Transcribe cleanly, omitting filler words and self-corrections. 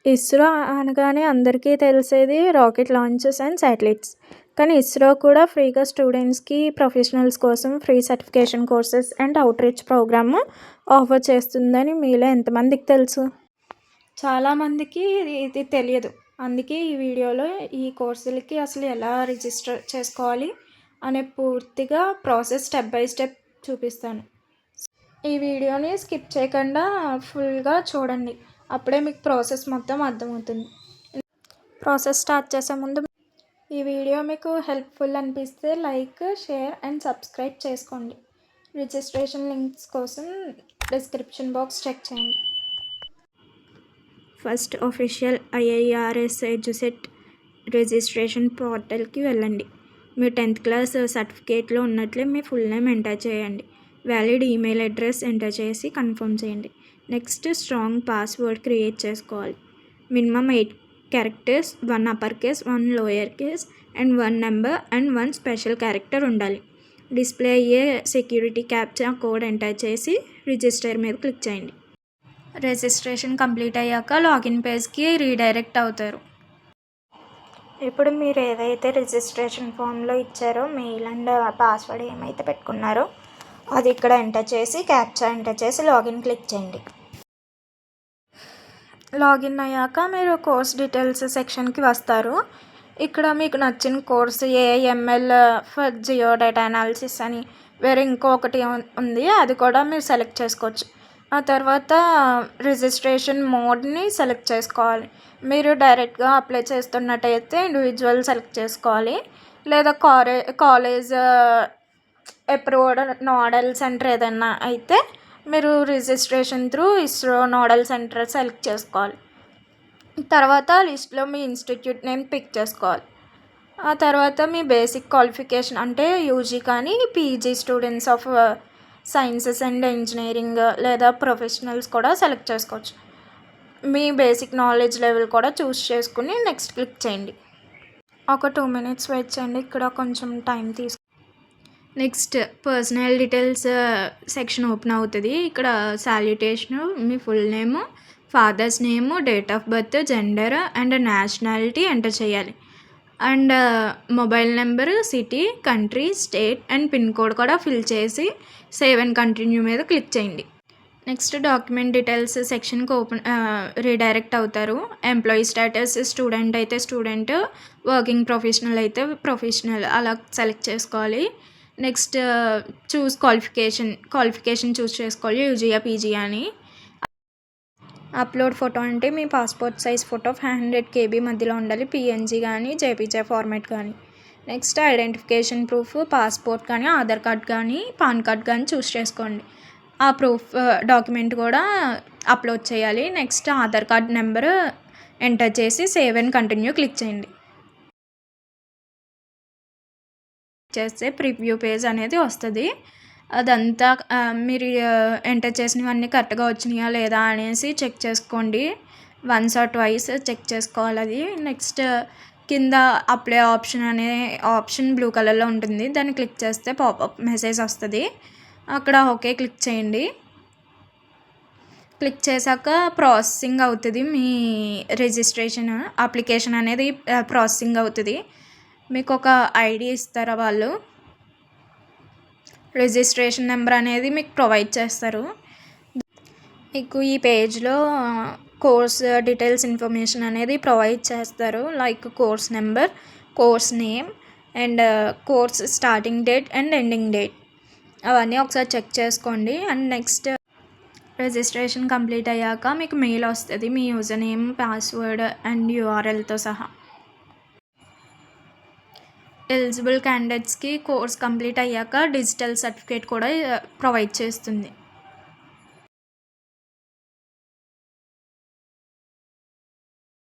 ఇస్రో అనగానే అందరికీ తెలిసేది రాకెట్ లాంచెస్ అండ్ శాటిలైట్స్. కానీ ఇస్రో కూడా ఫ్రీగా స్టూడెంట్స్‌కి, ప్రొఫెషనల్స్ కోసం free certification courses and outreach programme offer చేస్తుందని మీలో ఎంతమందికి తెలుసు? చాలామందికి ఇది తెలియదు. అందుకే ఈ వీడియోలో ఈ కోర్సులకి అసలు ఎలా రిజిస్టర్ చేసుకోవాలి అనే పూర్తిగా ప్రాసెస్ స్టెప్ బై స్టెప్ చూపిస్తాను. ఈ వీడియోని స్కిప్ చేయకుండా ఫుల్గా చూడండి. అప్పుడే మీకు ప్రాసెస్ మొత్తం అర్థమవుతుంది. ప్రాసెస్ స్టార్ట్ చేసే ముందు ఈ వీడియో మీకు హెల్ప్ఫుల్ అనిపిస్తే లైక్, షేర్ అండ్ సబ్స్క్రైబ్ చేసుకోండి. రిజిస్ట్రేషన్ లింక్స్ కోసం డిస్క్రిప్షన్ బాక్స్ చెక్ చేయండి. ఫస్ట్ ఆఫీషియల్ ఐఐఆర్ఎస్ ఎడ్యుసెట్ రిజిస్ట్రేషన్ పోర్టల్కి వెళ్ళండి. మీ 10th క్లాస్ సర్టిఫికేట్లో ఉన్నట్లే మీ ఫుల్ నేమ్ ఎంటర్ చేయండి. వ్యాలిడ్ ఈమెయిల్ అడ్రస్ ఎంటర్ చేసి కన్ఫర్మ్ చేయండి. నెక్స్ట్ స్ట్రాంగ్ పాస్వర్డ్ క్రియేట్ చేసుకోవాలి. Minimum 8 characters, 1 upper case, 1 lower case and 1 number and 1 special character ఉండాలి. Display అయ్యే సెక్యూరిటీ క్యాప్చా కోడ్ ఎంటర్ చేసి రిజిస్టర్ మీద క్లిక్ చేయండి. రిజిస్ట్రేషన్ కంప్లీట్ అయ్యాక లాగిన్ పేజ్కి రీడైరెక్ట్ అవుతారు. ఇప్పుడు మీరు ఏదైతే రిజిస్ట్రేషన్ ఫామ్లో ఇచ్చారో మెయిల్ అండ్ పాస్వర్డ్ ఏమైతే పెట్టుకున్నారో అది ఇక్కడ ఎంటర్ చేసి క్యాప్చా ఎంటర్ చేసి లాగిన్ క్లిక్ చేయండి. లాగిన్ అయ్యాక మీరు కోర్స్ డీటెయిల్స్ సెక్షన్కి వస్తారు. ఇక్కడ మీకు నచ్చిన course AIML for geo data analysis అని వేరే ఇంకొకటి ఉంది, అది కూడా మీరు సెలెక్ట్ చేసుకోవచ్చు. ఆ తర్వాత రిజిస్ట్రేషన్ మోడ్ని సెలెక్ట్ చేసుకోవాలి. మీరు డైరెక్ట్గా అప్లై చేస్తున్నట్టయితే ఇండివిజువల్ సెలెక్ట్ చేసుకోవాలి, లేదా కాలేజ్ అప్రూవ్డ్ నోడల్ సెంటర్ ఏదైనా అయితే మీరు registration through ISRO nodal centre select చేసుకోవాలి. తర్వాత లిస్ట్లో మీ ఇన్స్టిట్యూట్ నేమ్ పిక్ చేసుకోవాలి. ఆ తర్వాత మీ బేసిక్ క్వాలిఫికేషన్ అంటే యూజీ కానీ PG students of sciences and engineering లేదా ప్రొఫెషనల్స్ కూడా సెలెక్ట్ చేసుకోవచ్చు. మీ బేసిక్ నాలెడ్జ్ లెవెల్ కూడా చూస్ చేసుకుని నెక్స్ట్ క్లిక్ చేయండి. ఒక 2 minutes వెయిట్ చేయండి, ఇక్కడ కొంచెం time next personal details section open అవుతుంది. ఇక్కడ సాల్యుటేషను, మీ full name, father's name, date of birth, gender and nationality enter చేయాలి. And mobile number, city, country, state and pin code కూడా ఫిల్ చేసి సేవ్ అండ్ కంటిన్యూ మీద click చేయండి. Next document details సెక్షన్కి redirect అవుతారు. ఎంప్లాయీ స్టేటస్ స్టూడెంట్ అయితే student, working professional అయితే professional అలా సెలెక్ట్ చేసుకోవాలి. నెక్స్ట్ చూస్ క్వాలిఫికేషన్ చూస్ చేసుకోవాలి, యూజీయా పీజీ అని. అప్లోడ్ ఫోటో అంటే మీ పాస్పోర్ట్ సైజ్ ఫోటో 500 KB మధ్యలో ఉండాలి, పిఎన్జీ కానీ జేపీజే ఫార్మాట్ కానీ. నెక్స్ట్ ఐడెంటిఫికేషన్ ప్రూఫ్ పాస్పోర్ట్ కానీ ఆధార్ కార్డ్ కానీ పాన్ కార్డ్ కానీ చూస్ చేసుకోండి. ఆ ప్రూఫ్ డాక్యుమెంట్ కూడా అప్లోడ్ చేయాలి. Next Aadhaar card number enter చేసి సేవ్ అండ్ కంటిన్యూ క్లిక్ చేయండి. చేస్తే ప్రివ్యూ పేజ్ అనేది వస్తుంది. అదంతా మీరు ఎంటర్ చేసినవన్నీ కరెక్ట్గా వచ్చినాయా లేదా అనేసి చెక్ చేసుకోండి. 1 or 2 చెక్ చేసుకోవాలి అది. నెక్స్ట్ కింద అప్లై ఆప్షన్ అనే ఆప్షన్ బ్లూ కలర్లో ఉంటుంది, దాన్ని క్లిక్ చేస్తే పాపప్ మెసేజ్ వస్తుంది. అక్కడ ఓకే క్లిక్ చేయండి. క్లిక్ చేశాక ప్రాసెసింగ్ అవుతుంది. మీ రిజిస్ట్రేషన్ అప్లికేషన్ అనేది ప్రాసెసింగ్ అవుతుంది. మీకు ఒక ఐడి ఇస్తారా వాళ్ళు, రిజిస్ట్రేషన్ నెంబర్ అనేది మీకు ప్రొవైడ్ చేస్తారు. మీకు ఈ పేజ్లో కోర్స్ డీటెయిల్స్ ఇన్ఫర్మేషన్ అనేది ప్రొవైడ్ చేస్తారు, like course number, course name and course starting date and ending date. అవన్నీ ఒకసారి చెక్ చేసుకోండి. అండ్ నెక్స్ట్ రిజిస్ట్రేషన్ కంప్లీట్ అయ్యాక మీకు మెయిల్ వస్తుంది, మీ యూజర్ నేమ్, పాస్వర్డ్ అండ్ యూఆర్ఎల్తో సహా. ఎలిజిబుల్ క్యాండిడేట్స్కి కోర్స్ కంప్లీట్ అయ్యాక డిజిటల్ సర్టిఫికేట్ కూడా ప్రొవైడ్ చేస్తుంది.